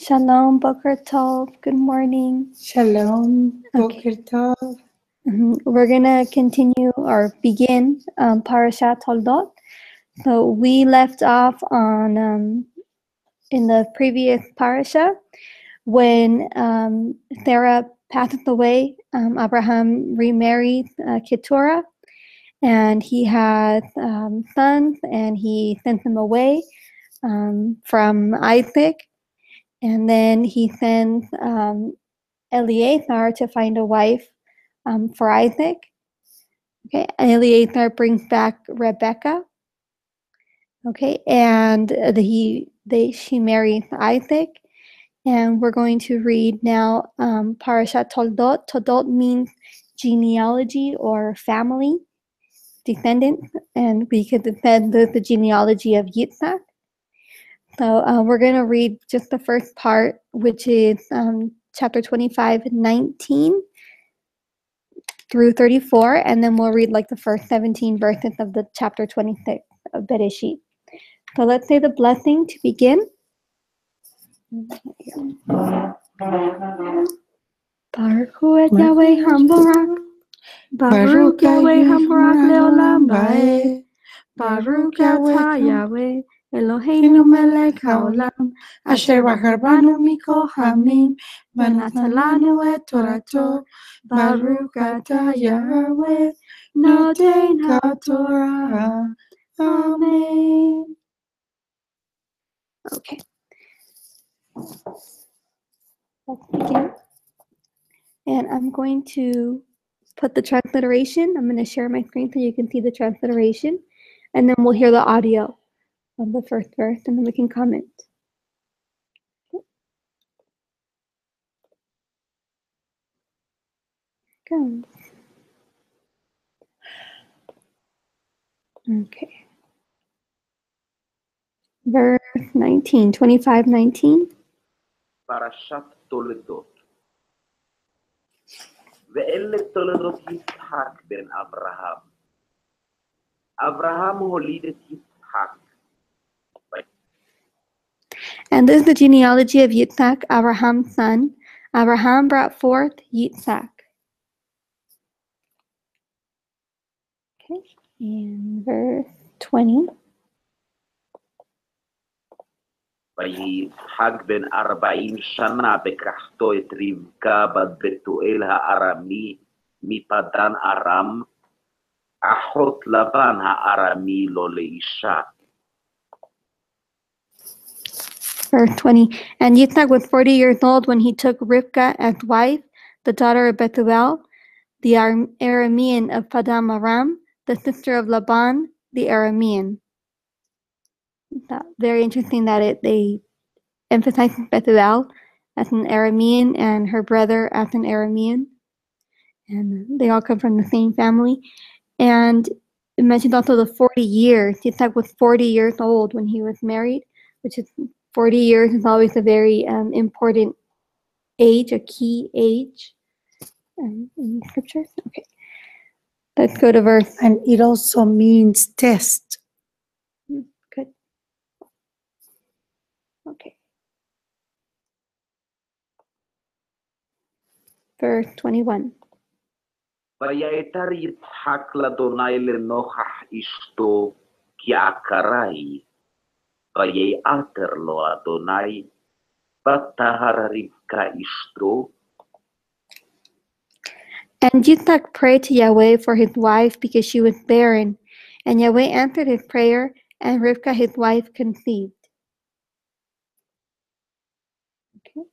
Shalom, Boker Tov. Good morning. Shalom, Okay. Boker Tov. We're going to continue or begin Parshah Toldot. So we left off on in the previous parasha when Sarah passed away. Abraham remarried Keturah, and he had sons, and he sent them away from Isaac. And then he sends Eleazar to find a wife for Isaac. Okay, Eleazar brings back Rebecca. Okay, and she marries Isaac. And we're going to read now Parashat Toldot. Toldot means genealogy or family, descendant, and we could defend the genealogy of Yitzhak. So we're going to read just the first part, which is chapter 25, 19 through 34, and then we'll read like the first 17 verses of the chapter 26 of Beresheet. So let's say the blessing to begin. Baruch Hu et Yahweh HaMbarak. Baruch Yahweh HaMbarak Leolam Ba'e. Baruch Atah Yahweh Eloheinu melech haolam, asher bahar banu mikol hamim, v'natan lanu et torato. Baruch Atah Yahweh noten haTorah. Amen. Okay. Let's begin. And I'm going to put the transliteration. I'm going to share my screen so you can see the transliteration. And then we'll hear the audio of the first verse, and then we can comment. Go. Okay. Verse 19, 25:19. פרשת תולדות. ואלה תולדות יצחק בן אברהם. אברהם הוליד את יצחק. And this is the genealogy of Yitzhak, Abraham's son. Abraham brought forth Yitzhak. Okay, and verse 20. ויהי יצחק בן 40 שנה בקחתו את רבקה בת בתואל הארמי מפדן ארם, אחות לבן הארמי לו לאישה. Verse 20. And Yitzhak was 40 years old when he took Rivkah as wife, the daughter of Bethuel, the Aramean of Padam Aram, the sister of Laban, the Aramean. Very interesting that they emphasize Bethuel as an Aramean and her brother as an Aramean. And they all come from the same family. And it mentions also the 40 years. Yitzhak was 40 years old when he was married, which is 40 years is always a very important age, a key age in scripture. Okay, let's go to verse. And it also means test. Good. Okay. Verse 21. ויתר יצחק לאדוני לנוכח אשתו כי עקרה היא. ויעתר לו אדוני, ותהר רבקה אשתו. And Yitzhak prayed to Yahweh for his wife because she was barren. And Yahweh answered his prayer, and Rivkah his wife conceived. Okay.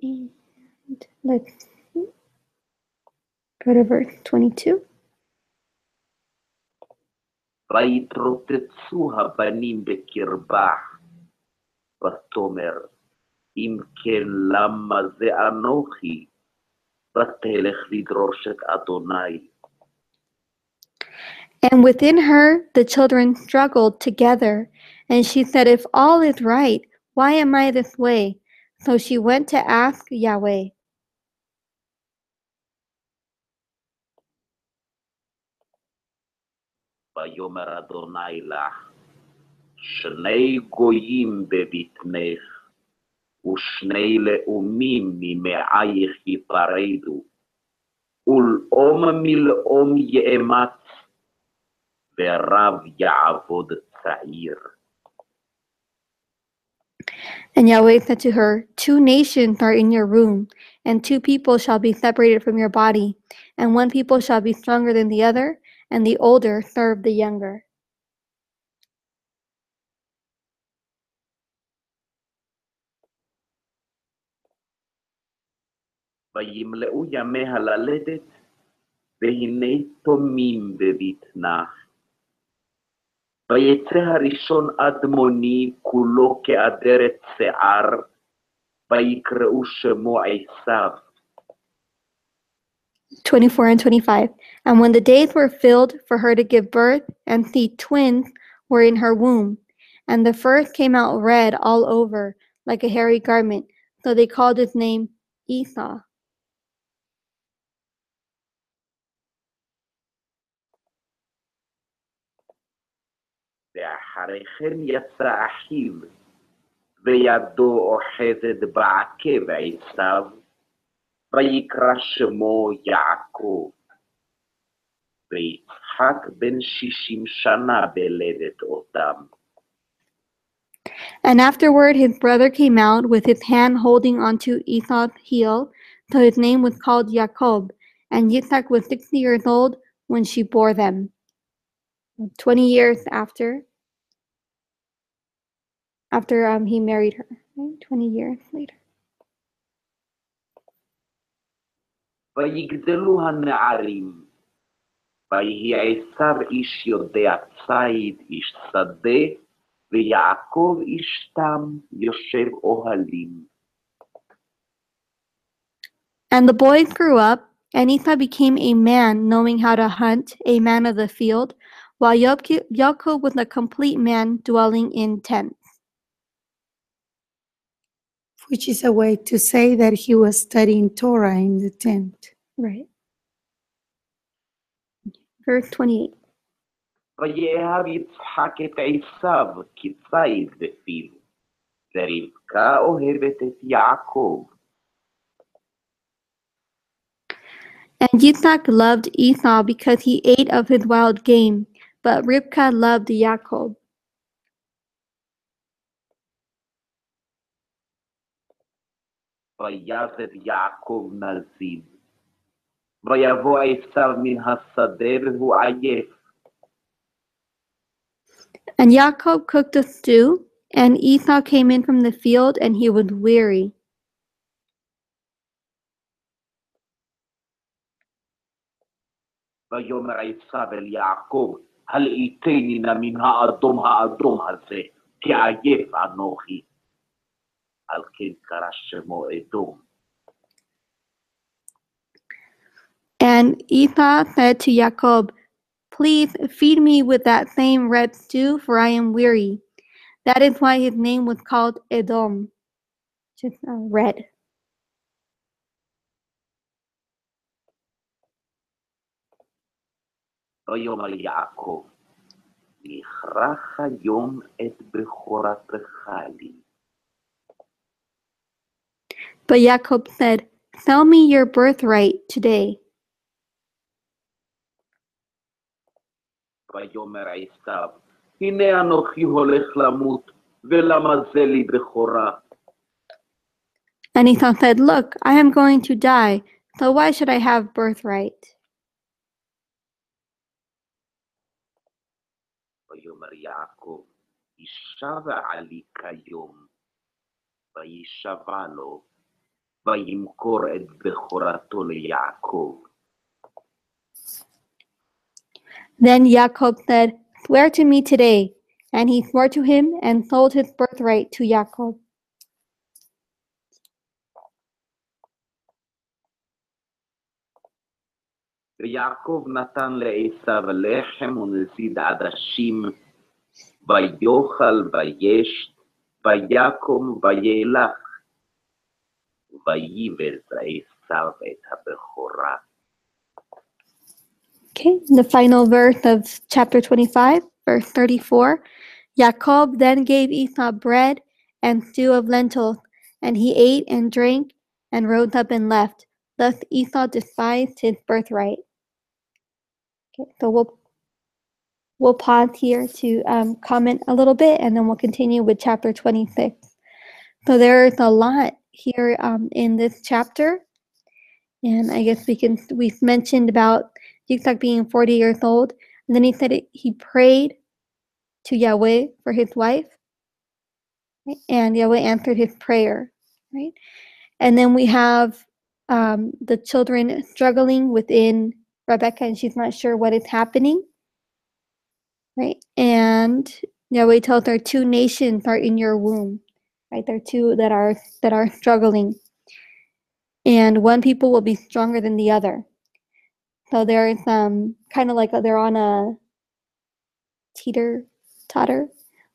And let's go to verse 22. ויתרוצצו הבנים בקרבה, ותאמר, אם כן למה זה אנוכי, ותלך לדרוש את אדוני. And within her the children struggled together, and she said, if all is right, why am I this way? So she went to ask Yahweh. ויאמר אדוני לך, שני גויים בבטנך, ושני לאומים ממעייך ייפרדו, ולאום מלאום יאמץ, ורב יעבוד צעיר. And Yahweh said to her, 2 nations are in your womb, and 2 people shall be separated from your body, and 1 people shall be stronger than the other, and the older serve the younger. וימלאו ימיה ללדת, והנה תומים בבטנה. ויצא הראשון אדמוני כולו כאדרת שיער, ויקראו שמו עשיו. 24 and 25. And when the days were filled for her to give birth, and see, twins were in her womb, and the first came out red all over, like a hairy garment, so they called his name Esau. ואחרי כן יצא אחיו, וידו אוחזת בעקב עשיו, ויקרא שמו יעקב. ויצחק בן 60 שנה בלדת אותם. And afterward his brother came out with his hand holding onto Esau's heel, so his name was called Jacob, and Yitzhak was 60 years old when she bore them. 20 years after he married her, right? 20 years later. ויגדלו הנערים, ויהי עשיו איש יודע ציד, איש שדה, ויעקב איש תם, יושב אוהלים. And the boys grew up, and Esau became a man knowing how to hunt, a man of the field, while Jacob was a complete man dwelling in tents. Which is a way to say that he was studying Torah in the tent. Right. Verse 28. ויאהב יצחק את עשיו כציד בפיו, ורבקה אוהבת את יעקב. And Yitzhak loved Esau because he ate of his wild game, but Rivkah loved Jacob. ויבד יעקב נזיד, ויבוא עשיו מן השדה והוא עייף. And Jacob cooked a stew, and Esau came in from the field, and he was weary. ויאמר עשיו אל יעקב, הלעיטני נא מן האדום הזה, כי עייף אנוכי. על כן קרא שמו אדום. And Esau said to Jacob, "Please feed me with that same red stew, for I am weary." That is why his name was called Edom, just red. ויאמר יעקב, נכרח היום את בכורתך לי. But Jacob said, "Sell me your birthright today." ויאמר עשיו, הנה אנוכי הולך למות, ולמה זה לי בכורה? And Esau said, "Look, I am going to die, so why should I have birthright?" ויאמר יעקב, ישבע לי כיום, וישבע לו, וימכור את בכורתו ליעקב. Then Jacob said, "Swear to me today." And he swore to him and sold his birthright to Jacob. ויעקב נתן לעשיו לחם ונזיד עדשים, ויאכל וישת, ויקום וילך, ויבז עשיו את הבכורה. Okay, the final verse of chapter 25, verse 34. Jacob then gave Esau bread and stew of lentils, And he ate and drank and rose up and left. Thus Esau despised his birthright. Okay, so we'll pause here to comment a little bit, and then we'll continue with chapter 26. So there's a lot here in this chapter, and I guess we've mentioned about Yitzhak being 40 years old, and then he said he prayed to Yahweh for his wife, right? And Yahweh answered his prayer, right? And then we have the children struggling within Rebecca, and she's not sure what is happening, right? And Yahweh tells her 2 nations are in your womb, right? There are 2 that are struggling, and one people will be stronger than the other. So there's kind of like they're on a teeter-totter,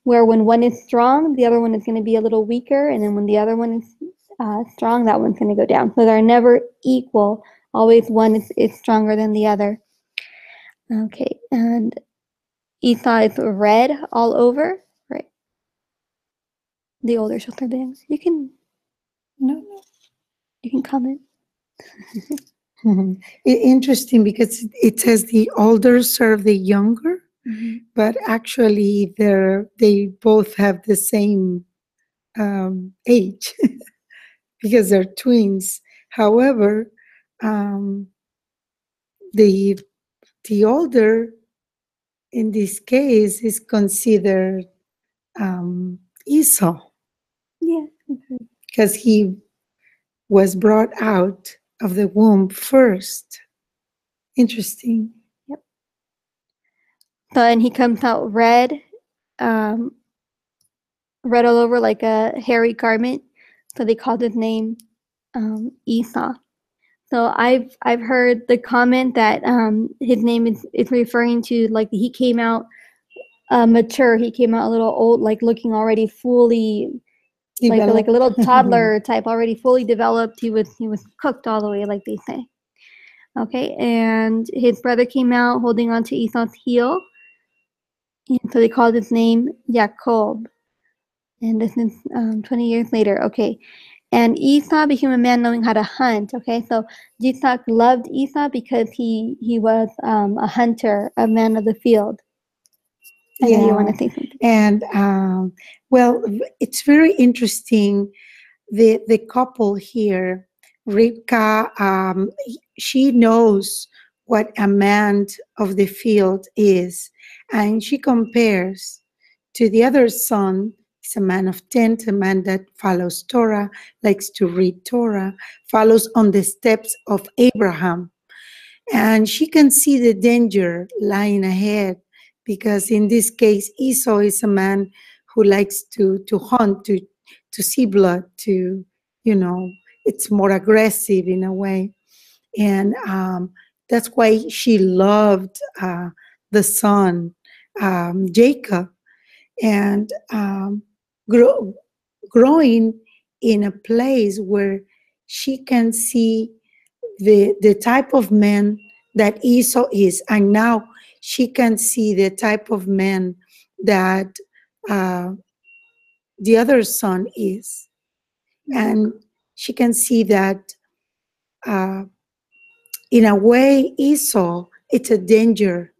where when one is strong, the other one is going to be a little weaker, and then when the other one is strong, that one's going to go down. So they're never equal. Always one is stronger than the other. Okay, and Esau is red all over, right? The older children. You can comment. Interesting, because it says the older serve the younger, but actually they both have the same age because they're twins. However, the older in this case is considered Esau. Yeah. Because he was brought out of the womb first. Interesting. Yep. So, and he comes out red, red all over like a hairy garment. So they called his name Esau. So I've heard the comment that his name is referring to like he came out mature. He came out a little old, like looking already fully developed. like a little toddler type, already fully developed. He was cooked all the way, like they say. Okay, and his brother came out holding on to Esau's heel, and so they called his name Jacob. And this is 20 years later. Okay, and Esau became a man knowing how to hunt. Okay, so Yitzhak loved Esau because he was a hunter, a man of the field. I know you want to say something. And well, it's very interesting. The couple here, Rivka, she knows what a man of the field is, and she compares to the other son. He's a man of tent, a man that follows Torah, likes to read Torah, follows on the steps of Abraham. And she can see the danger lying ahead, because in this case, Esau is a man who likes to hunt, to see blood, it's more aggressive in a way. And that's why she loved the son, Jacob. And growing in a place where she can see the type of man that Esau is, and now she can see the type of man that the other son is. And she can see that in a way, Esau, it's a danger,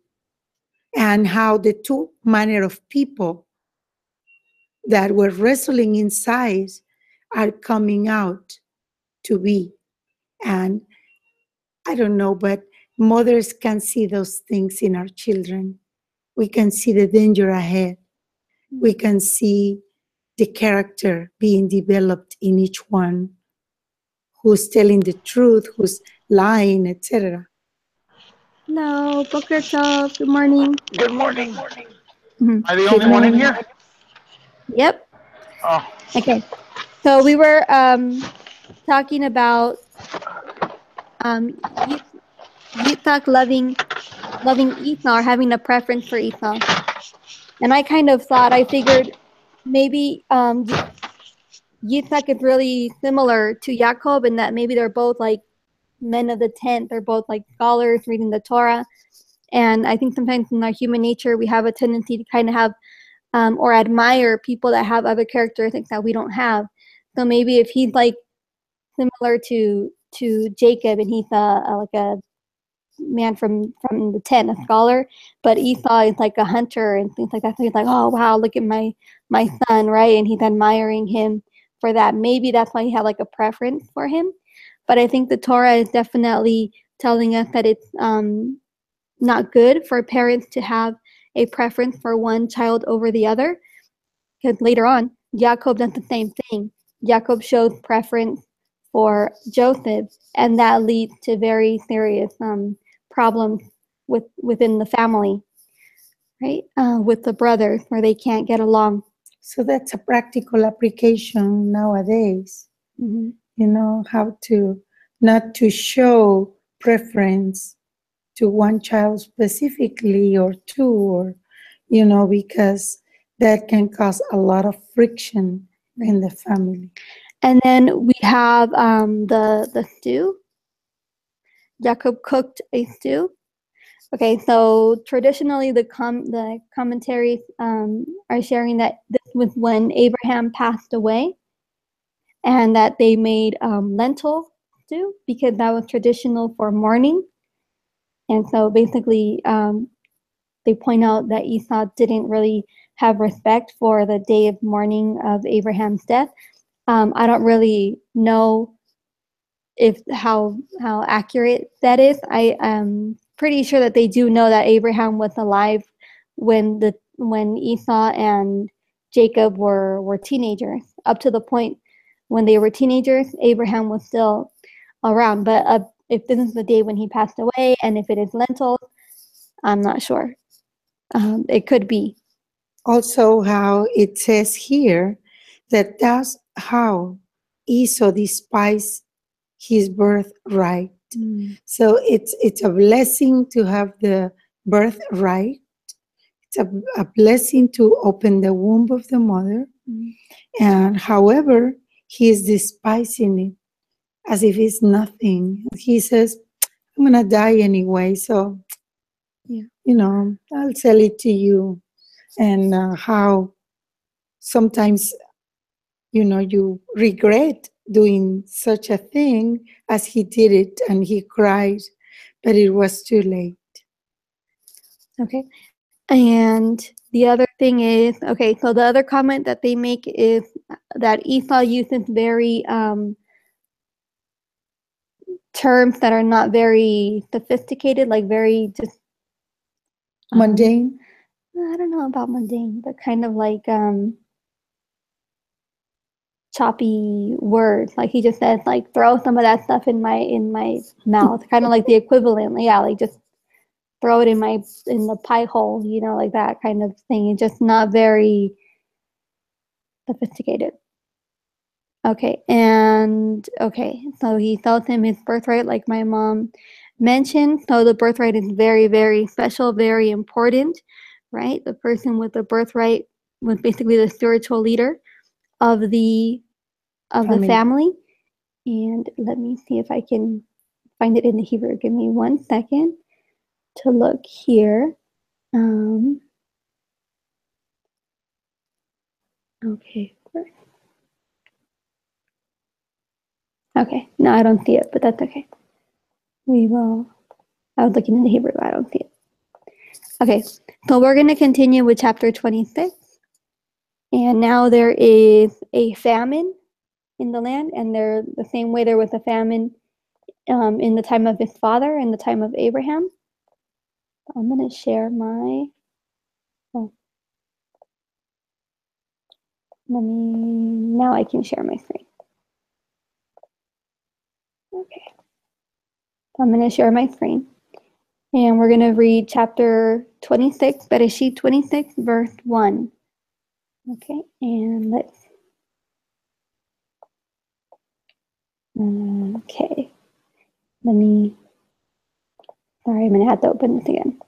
and how the 2 manner of people that were wrestling inside are coming out to be. And I don't know, but mothers can see those things in our children. We can see the danger ahead. We can see the character being developed in each one, who's telling the truth, who's lying, etc. No, Boker Tov. Good morning. Good morning. Mhm. Am I the only one in here? Yep. Oh, Okay. So we were talking about Yitzhak loving Esau, or having a preference for Esau. And I kind of thought, I figured maybe Yitzhak is really similar to Jacob, in that maybe they're both like men of the tent. They're both like scholars reading the Torah. And I think sometimes in our human nature, we have a tendency to kind of have or admire people that have other characteristics that we don't have. So maybe if he's like similar to Jacob, and he's like a man from the tent, a scholar, but Esau is like a hunter and things like that. So he's like, oh wow, look at my son, right? And he's admiring him for that. Maybe that's why he had like a preference for him. But I think the Torah is definitely telling us that it's not good for parents to have a preference for one child over the other, because later on, Jacob does the same thing. Jacob shows preference for Joseph, and that leads to very serious problems within the family, right? With the brothers, where they can't get along. So that's a practical application nowadays. Mm-hmm. You know, how to not to show preference to one child specifically or two, or, you know, because that can cause a lot of friction in the family. And then we have the stew. Jacob cooked a stew. Okay, so traditionally the commentaries are sharing that this was when Abraham passed away, and that they made lentil stew because that was traditional for mourning. And so basically, they point out that Esau didn't really have respect for the day of mourning of Abraham's death. I don't really know if how accurate that is. I am pretty sure that they do know that Abraham was alive when Esau and Jacob were teenagers. Up to the point when they were teenagers, Abraham was still around. But if this is the day when he passed away, and if it is lentils, I'm not sure. It could be. Also, how it says here that that's how Esau despised his birthright. So it's a blessing to have the birthright. It's a blessing to open the womb of the mother. And however, he is despising it as if it's nothing. He says, I'm going to die anyway, so, you know, I'll sell it to you. And how sometimes, you know, you regret doing such a thing as he did it, and he cried, but it was too late. Okay. And the other thing is, okay, so the other comment that they make is that Esau uses very terms that are not very sophisticated, like very just Mundane? I don't know about mundane, but kind of like choppy words. Like he just says, like, throw some of that stuff in my mouth, kind of like the equivalent. Yeah, like just throw it in the pie hole, you know, like that kind of thing. It's just not very sophisticated. Okay, so he tells him his birthright, like my mom mentioned. So the birthright is very, very special, very important, right? The person with the birthright was basically the spiritual leader of the family. And let me see if I can find it in the Hebrew. Give me 1 second to look here. Okay. Okay, no, I don't see it, but that's okay. I was looking in the Hebrew, I don't see it. Okay, so we're going to continue with chapter 26. And now there is a famine in the land, and they're the same way there was a famine in the time of his father, in the time of Abraham. I'm going to share now I can share my screen. Okay. I'm going to share my screen. And we're going to read chapter 26, Beresheet 26, verse 1. Okay, and okay. Sorry, I'm going to have to open this again.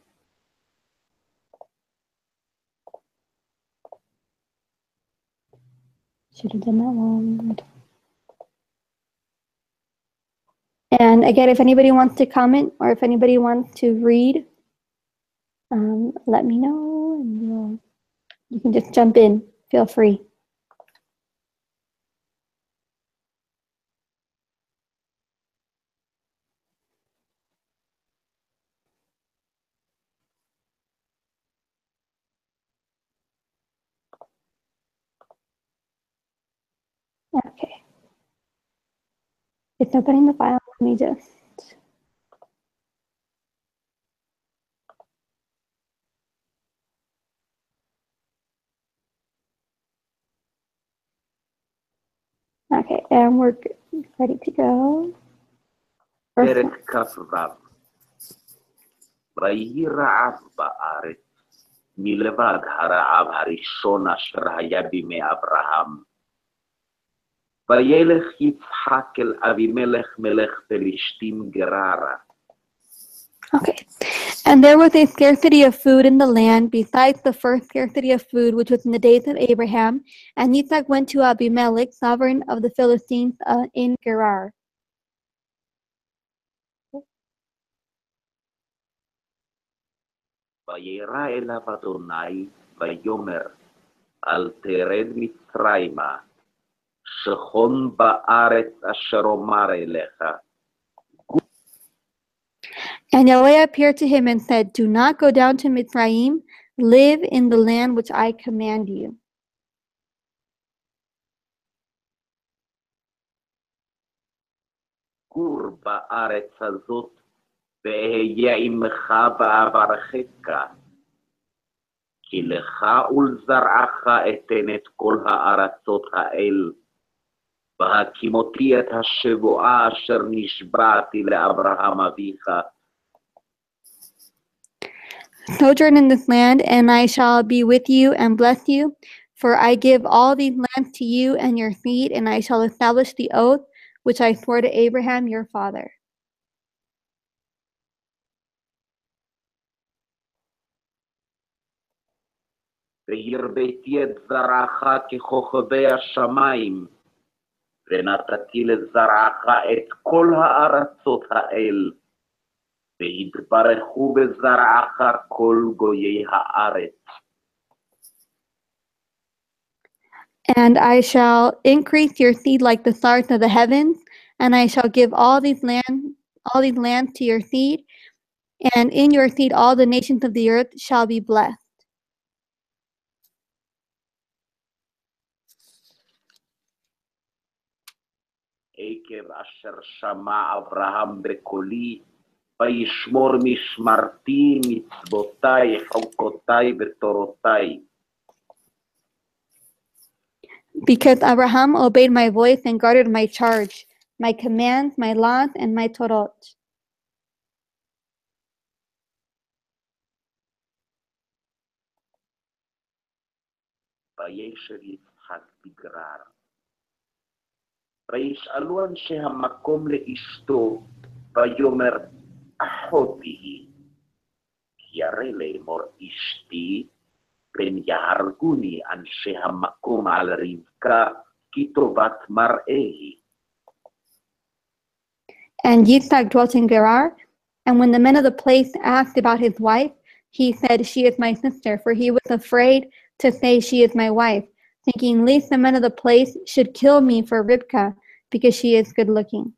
Should have done that long. And again, if anybody wants to comment or if anybody wants to read, let me know, and you can just jump in. Feel free. It's opening the file. Let me just. Okay, and we're ready to go. פרק כ"ו. ויהי רעב בארץ, מלבד הרעב הראשון אשר היה בימי אברהם. וילך יצחק אל אבימלך מלך פלישתים גררה. Okay. And there was a scarcity of food in the land, besides the first scarcity of food, which was in the days of Abraham. And Isaac went to Abimelech, sovereign of the Philistines, in Gerar. וירא אליו אדוני, ויאמר, אל תרד מצרימה, שכון בארץ אשר אומר אליך. And Yahweh appeared to him and said, do not go down to Mitzrayim, live in the land which I command you. גור בארץ הזאת, ואהיה עמך ואברכך, כי לך ולזרעך אתן את כל הארצות האל, והקימותי את השבועה אשר נשבעתי לאברהם אביך. Sojourn in this land, and I shall be with you and bless you, for I give all these lands to you and your seed, and I shall establish the oath which I swore to Abraham your father. והרביתי את זרעך ככוכבי השמיים, ונתתי לזרעך את כל הארצות האל, והתברכו בזרעך כל גויי הארץ. And I shall increase your seed like the stars of the heavens, and I shall give all these lands to your seed, and in your seed all the nations of the earth shall be blessed. עקב אשר שמע אברהם בקולי, וישמור משמרתי, מצוותיי, חוקותיי ותורותיי. Because Abraham obeyed my voice and guarded my charge, my commands, my laws, and my Torot. וישב יצחק בגרר. וישאלו אנשי המקום לאשתו, ויאמר, אחותי היא. כי הרי לאמור אשתי, פן יהרגוני אנשי המקום על רבקה, כי טובת מראה היא. And Yitzhak dwelt in Gerar, and when the men of the place asked about his wife, he said, she is my sister, for he was afraid to say she is my wife, thinking lest the men of the place should kill me for Rivka, because she is good looking.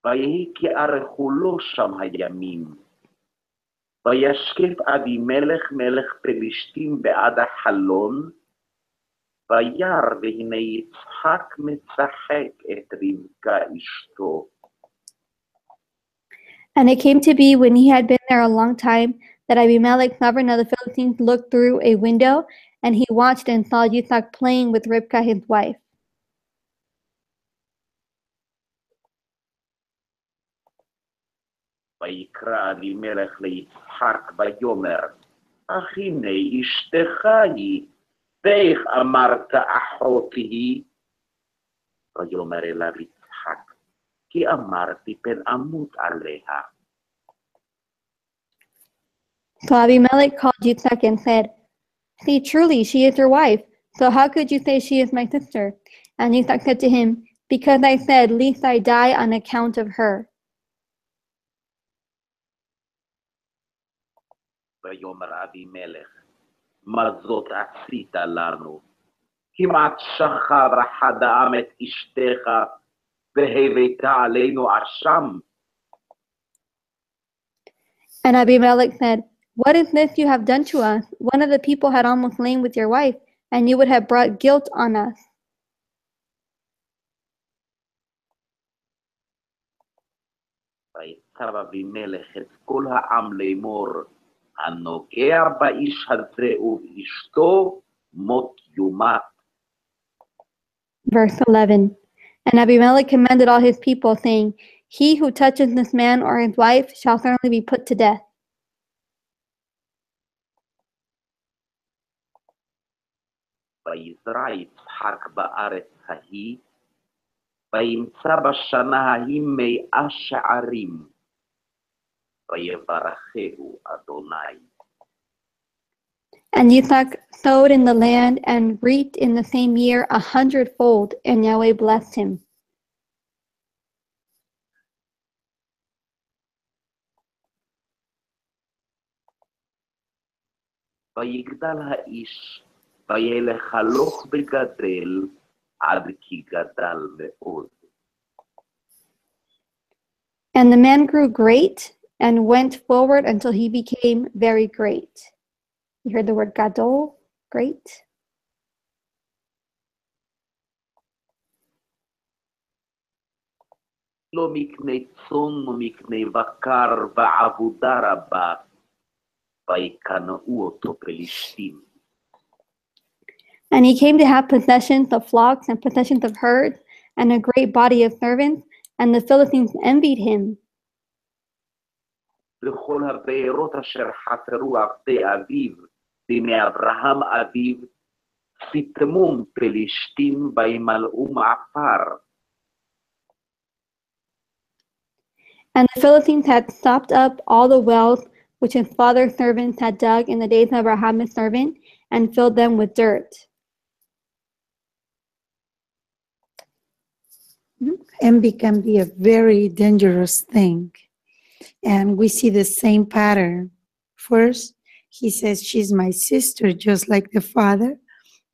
ויהי כי ארכו לו שם הימים. וישקף אבימלך מלך פלישתים בעד החלון, וירא והנה יצחק משחק את רבקה אשתו. And it came to be when he had been there a long time that Abimelech, sovereign of the Philistines, looked through a window, and he watched and saw Yitzhak playing with Rivka, his wife. ויקרא אבימלך ליצחק ויאמר, אך הנה אשתך היא, ואיך אמרת אחותי היא? ויאמר אליו יצחק, כי אמרתי פן אמות עליה. So Abimelech called Yitzhak and said, see, truly, she is your wife. So how could you say she is my sister? And Yitzhak said to him, because I said, lest I die on account of her. ויאמר אבימלך, מה זאת עשית לנו? כמעט שחר אחד העם את אשתך, והבאת עלינו אשם. And Abimelech said, what is this you have done to us? One of the people had almost lain with your wife, and you would have brought guilt on us. ויצב אבימלך את כל העם לאמור, הנוגע באיש הזה ובאשתו מות יומת. Verse 11. And Abimelech commanded all his people, saying, He who touches this man or his wife shall certainly be put to death. ויזרע יצחק בארץ ההיא, וימצא בשנה ההיא 100 שערים, ויברכהו אדוני. And Yitzhak sowed in the land and reaped in the same year 100-fold, and Yahweh blessed him. ויגדל האיש, וילך הלוך וגדל, עד כי גדל מאוד. And the man grew great and went forward until he became very great. You heard the word gadol, great. לו מקנה צאן ומקנה בקר ועבודה רבה, ויקנאו אותו פלישתים. And he came to have possessions of flocks and possessions of herds and a great body of servants, and the Philistines envied him. לכל הבארות אשר חפרו עבדי אביו, בימי אברהם אביו, סיתמום פלישתים וימלאו מעפר. And the Philistines had stopped up all the wells which his father's servants had dug in the days of Abraham his servant, and filled them with dirt. Envy can be a very dangerous thing. And we see the same pattern. First, he says, she's my sister, just like the father.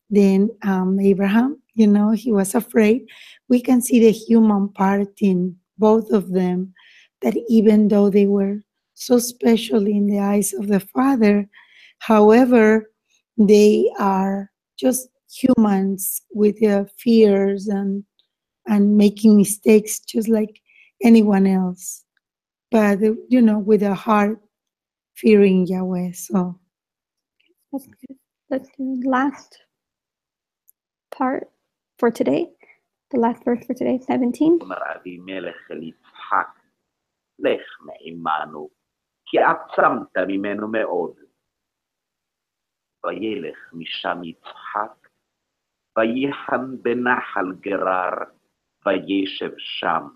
Then Abraham, he was afraid. We can see the human part in both of them, that even though they were so special in the eyes of the father, however, they are just humans with their fears and making mistakes just like anyone else. But, with a heart fearing Yahweh. So That's good. That's the last part for today. The last verse for today, 17. אומר אבימלך אל יצחק, לך מעמנו, כי עצמת ממנו מאוד. וילך משם יצחק, ויחן בנחל גרר, וישב שם.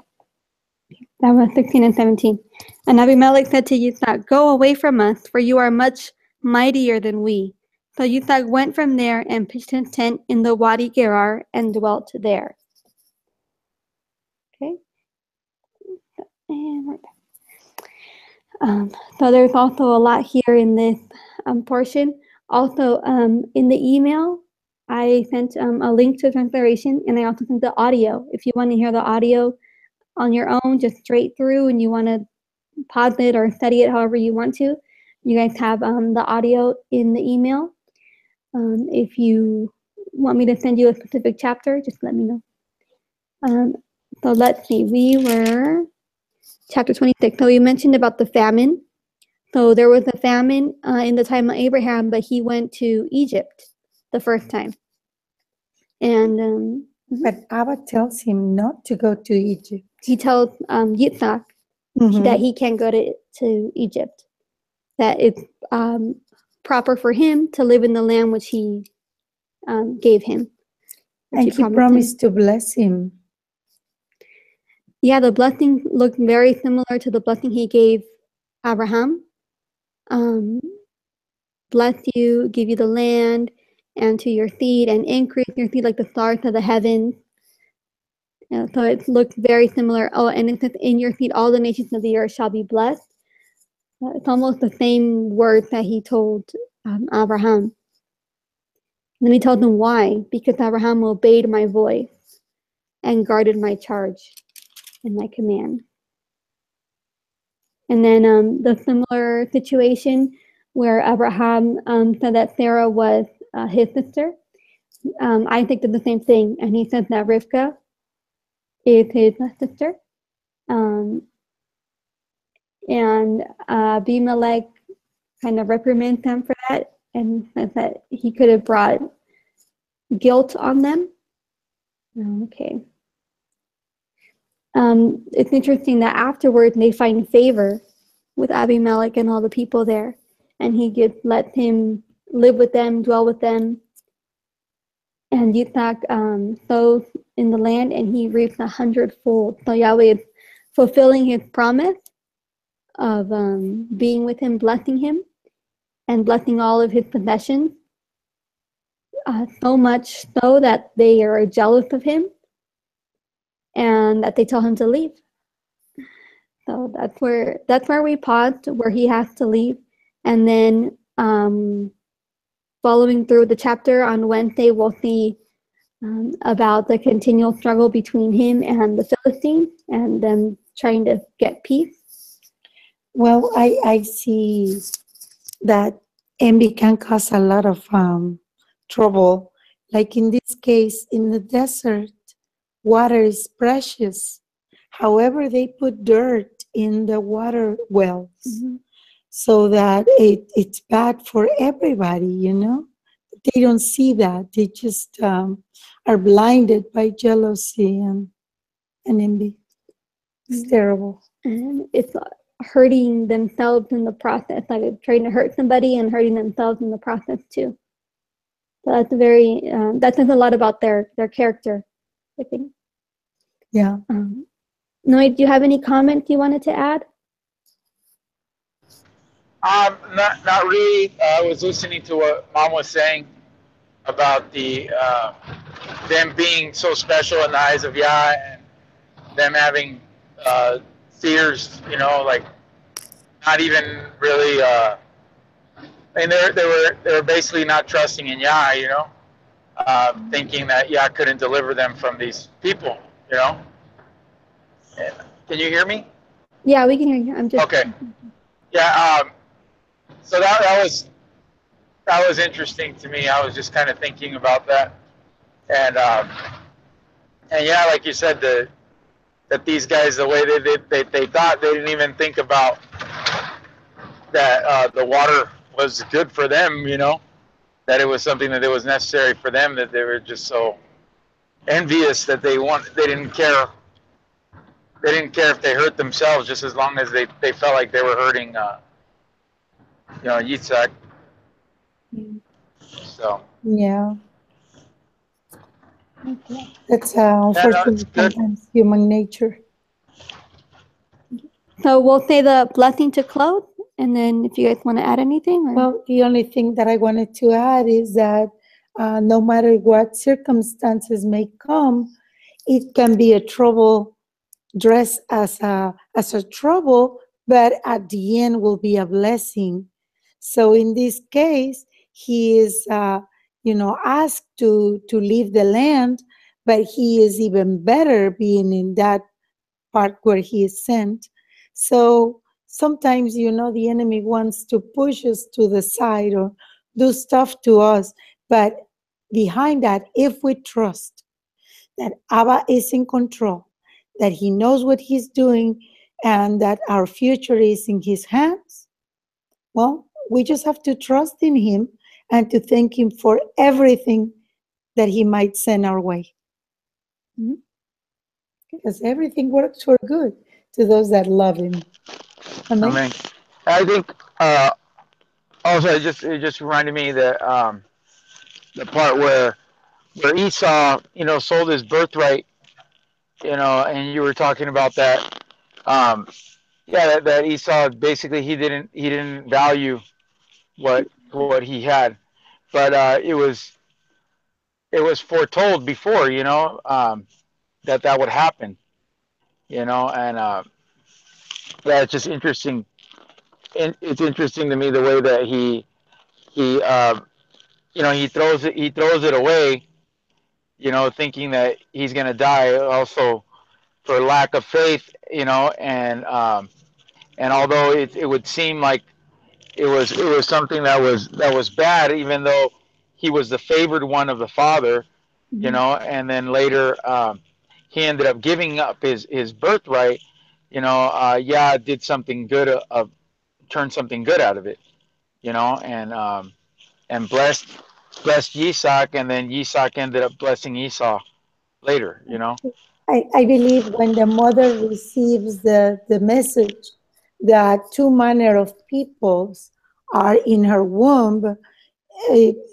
That was 16 and 17. And Abimelech said to Yitzhak, Go away from us, for you are much mightier than we. So Yitzhak went from there and pitched his tent in the Wadi Gerar and dwelt there. Okay. And so there's also a lot here in this portion. Also, in the email, I sent a link to the translation, and I also sent the audio. If you want to hear the audio on your own, just straight through, and you want to pause it or study it however you want to, you guys have the audio in the email. If you want me to send you a specific chapter, just let me know. So let's see, we were chapter 26. So we mentioned about the famine. So there was a famine in the time of Abraham, but he went to Egypt the first time. And but Abba tells him not to go to Egypt. He tells Yitzhak that he can't go to Egypt, that it's proper for him to live in the land which he gave him. And he promised to bless him. Yeah, the blessing looked very similar to the blessing he gave Abraham. Bless you, give you the land, and to your seed, and increase your seed like the stars of the heavens. So it looked very similar. Oh, and it says, in your seed, all the nations of the earth shall be blessed. It's almost the same words that he told Abraham. And then he told him why. Because Abraham obeyed my voice and guarded my charge and my command. And then the similar situation where Abraham said that Sarah was his sister. Isaac did the same thing, and he says that Rivka is his sister. And Abimelech kind of reprimands him for that and says that he could have brought guilt on them. Okay. It's interesting that afterward they find favor with Abimelech and all the people there, and he lets him live with them, dwell with them. And Yitzhak sows in the land, and he reaps 100-fold. So Yahweh is fulfilling his promise of being with him, blessing him, and blessing all of his possessions. So much so that they are jealous of him, and that they tell him to leave. So that's where we paused, where he has to leave, and then following through the chapter on Wednesday, we'll see about the continual struggle between him and the Philistines, and them trying to get peace. Well, I see that envy can cause a lot of trouble. Like in this case, in the desert, water is precious. However, they put dirt in the water wells, so that it's bad for everybody, you know? They don't see that. They just are blinded by jealousy and envy. It's terrible. And it's hurting themselves in the process, like trying to hurt somebody and hurting themselves in the process too. So that's that says a lot about their character, I think. Yeah. Noe, do you have any comments you wanted to add? Not really. I was listening to what Mom was saying about them being so special in the eyes of Yah, and them having fears, like not even really. I mean, they were basically not trusting in Yah, thinking that Yah couldn't deliver them from these people, And, can you hear me? Yeah, we can hear you. I'm just okay. Yeah. So that was interesting to me. I was just kind of thinking about that, and yeah, like you said, that these guys, the way they thought, they didn't even think about that the water was good for them, that it was something that it was necessary for them, that they were just so envious that they didn't care. They didn't care if they hurt themselves, just as long as they felt like they were hurting, Yitzhak. So. Yeah. That's unfortunately sometimes human nature. So we'll say the blessing to close, and then if you guys want to add anything. Well, the only thing that I wanted to add is that no matter what circumstances may come, it can be a trouble dressed as a trouble, but at the end will be a blessing. So in this case, he is, asked to leave the land, but he is even better being in that part where he is sent. So sometimes, the enemy wants to push us to the side or do stuff to us. But behind that, if we trust that Abba is in control, that he knows what he's doing, and that our future is in his hands, well, we just have to trust in him and to thank him for everything that he might send our way. Because everything works for good to those that love him. Amen. I think also it just reminded me that the part where Esau, sold his birthright, and you were talking about that. That Esau basically he didn't value what he had, but it was foretold before, that would happen, and it's just interesting. It's interesting to me the way that he he throws it away, thinking that he's gonna die, also for lack of faith, and although it would seem like it was something that was bad, even though he was the favored one of the father, you Mhm. know, and then later he ended up giving up his birthright. You know, Yah did something good turned something good out of it, you know, and blessed Yisak, and then Yisak ended up blessing Esau later, you know. I believe when the mother receives the message that two manner of peoples are in her womb,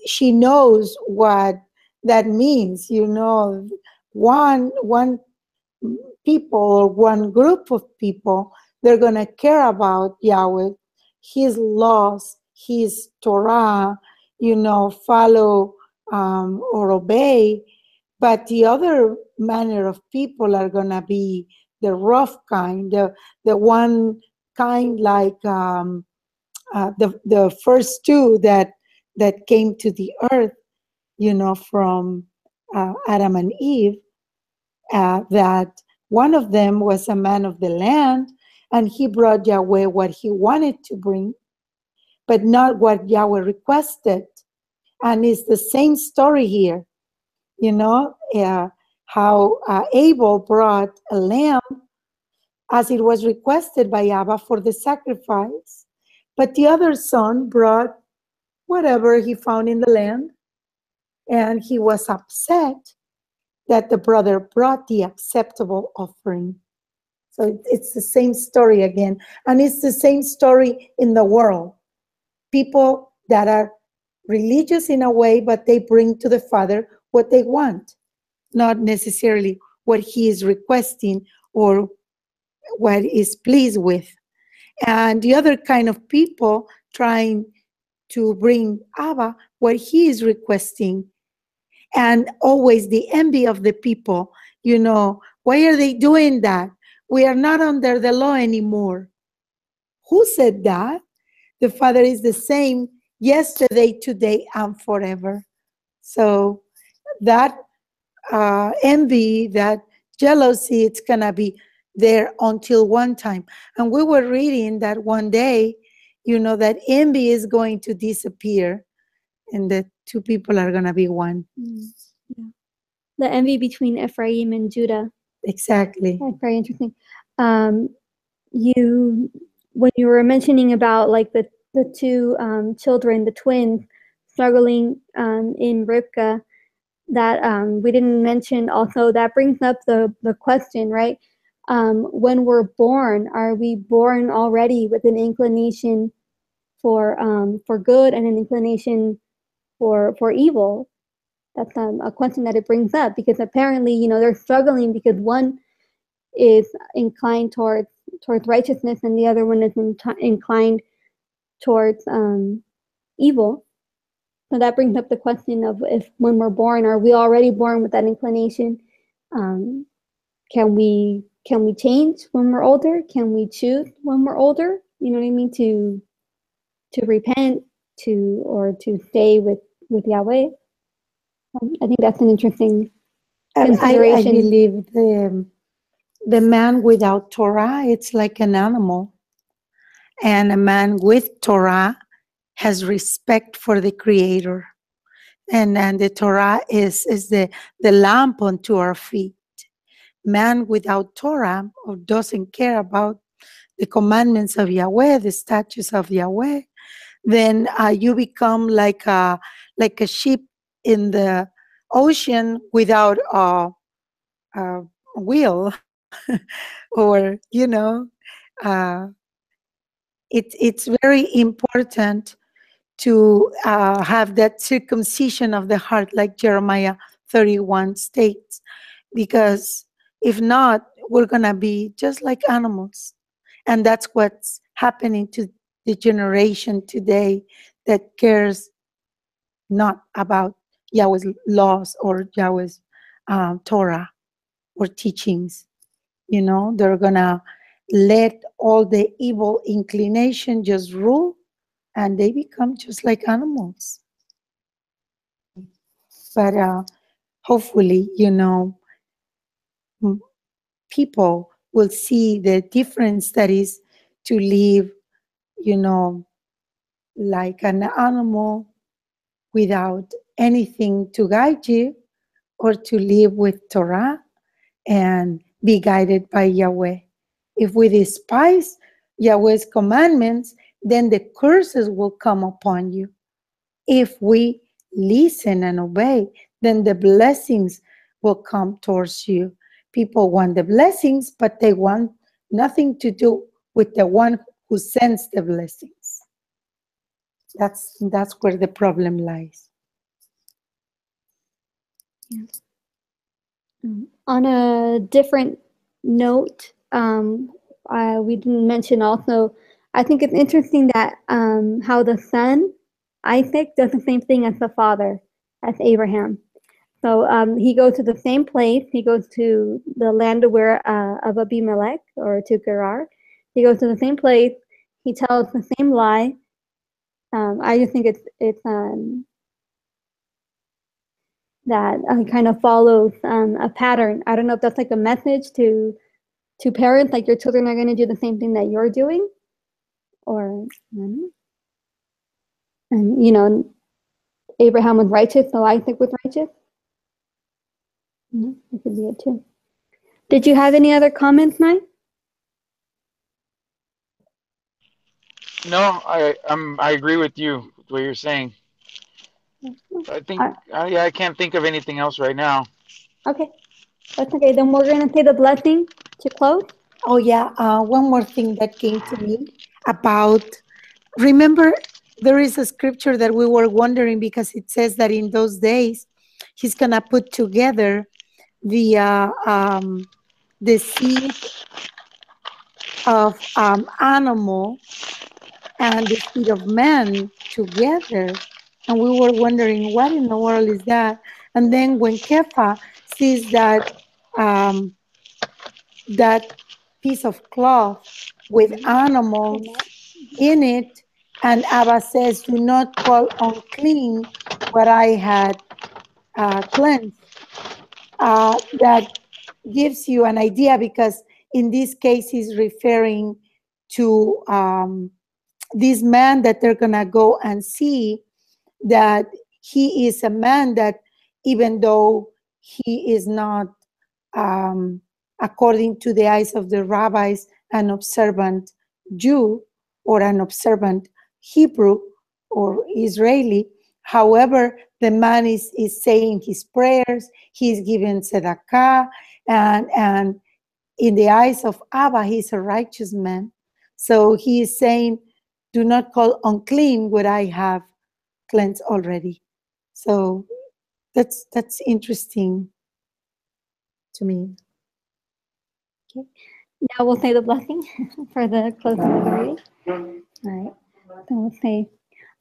she knows what that means. You know, one people or one group of people, they're going to care about Yahweh, His laws, His Torah, you know, follow or obey. But the other manner of people are going to be the rough kind, the one kind like the first two that came to the earth, you know, from Adam and Eve, that one of them was a man of the land, and he brought Yahweh what he wanted to bring, but not what Yahweh requested. And it's the same story here, you know, how Abel brought a lamb as it was requested by Abba for the sacrifice, but the other son brought whatever he found in the land, and he was upset that the brother brought the acceptable offering. So it's the same story again. And it's the same story in the world. People that are religious in a way, but they bring to the Father what they want, not necessarily what he is requesting or what is pleased with. And the other kind of people trying to bring Abba what he is requesting. And always the envy of the people, you know, why are they doing that? We are not under the law anymore. Who said that? The Father is the same yesterday, today, and forever. So that envy, that jealousy, it's going to be there until one time. And we were reading that one day, you know, that envy is going to disappear and the two people are going to be one. Yeah. The envy between Ephraim and Judah. Exactly. That's very interesting. When you were mentioning about like the two children, the twins, struggling in Rivka, that we didn't mention also, that brings up the question, right? When we're born, are we born already with an inclination for good and an inclination for evil? That's a question that it brings up, because apparently, you know, they're struggling because one is inclined towards righteousness and the other one is inclined towards evil. So that brings up the question of, if when we're born, are we already born with that inclination? Can we change when we're older? Can we choose when we're older? You know what I mean? To repent, or to stay with Yahweh. I think that's an interesting consideration. I believe the man without Torah, it's like an animal. And a man with Torah has respect for the Creator. And the Torah is the lamp unto our feet. Man without Torah, or doesn't care about the commandments of Yahweh, the statutes of Yahweh, then you become like a ship in the ocean without a wheel, or uh, it's very important to have that circumcision of the heart, like Jeremiah 31 states, because if not, we're gonna be just like animals. And that's what's happening to the generation today that cares not about Yahweh's laws or Yahweh's Torah or teachings. You know, they're gonna let all the evil inclination just rule, and they become just like animals. But hopefully, people will see the difference that is to live, like an animal without anything to guide you or to live with Torah and be guided by Yahweh. If we despise Yahweh's commandments, then the curses will come upon you. If we listen and obey, then the blessings will come towards you. People want the blessings, but they want nothing to do with the one who sends the blessings. That's where the problem lies. Yes. On a different note, we didn't mention also, I think it's interesting that how the son, Isaac, does the same thing as the father, as Abraham. So he goes to the same place. He goes to the land of Abimelech, or to Gerar. He goes to the same place. He tells the same lie. I just think it's that kind of follows a pattern. I don't know if that's like a message to parents, like your children are going to do the same thing that you're doing, or and you know, Abraham was righteous, so Isaac was righteous. That could be it too. Did you have any other comments, Nye? No, I agree with you with what you're saying. I think I can't think of anything else right now. Okay, that's okay. Then we're going to say the blessing to close. Oh yeah, one more thing that came to me about, remember, there is a scripture that we were wondering, because it says that in those days he's gonna put together the seed of animal and the seed of man together. And we were wondering, what in the world is that? And then when Kefa sees that that piece of cloth with animals in it, and Abba says, do not call unclean what I had cleansed. That gives you an idea, because in this case he's referring to this man that they're gonna go and see, that he is a man that, even though he is not according to the eyes of the rabbis, an observant Jew or an observant Hebrew or Israeli, however, the man is saying his prayers, he's giving tzedakah, and in the eyes of Abba, he's a righteous man. So he is saying, do not call unclean what I have cleansed already. So that's interesting to me. Okay. Now we'll say the blessing for the closing of the reading. All right. So we'll say,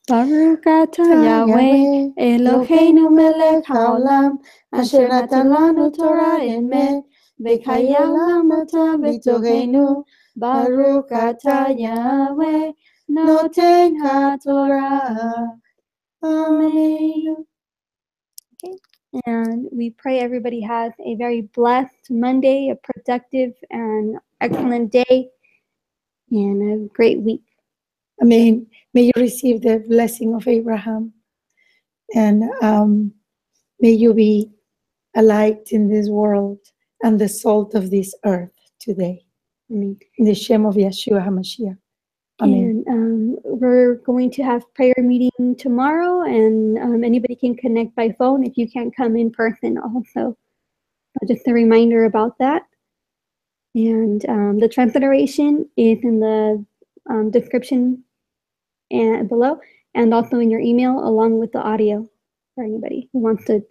Baruch atah Yahweh Eloheinu melech haolam, asher natan lanu Torah emet, v'chayei olam atah b'tocheinu. Baruch atah Yahweh noten haTorah. Amen. Okay. And we pray everybody has a very blessed Monday, a productive and excellent day, and a great week. Amen. May you receive the blessing of Abraham, and may you be a light in this world and the salt of this earth today. Amen. In the Shem of Yeshua HaMashiach. Amen. And we're going to have prayer meeting tomorrow, and anybody can connect by phone if you can't come in person also. Just a reminder about that. And the transliteration is in the description and below, and also in your email, along with the audio for anybody who wants to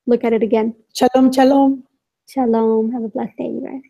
look at it again. Shalom, shalom. Shalom. Have a blessed day, you guys.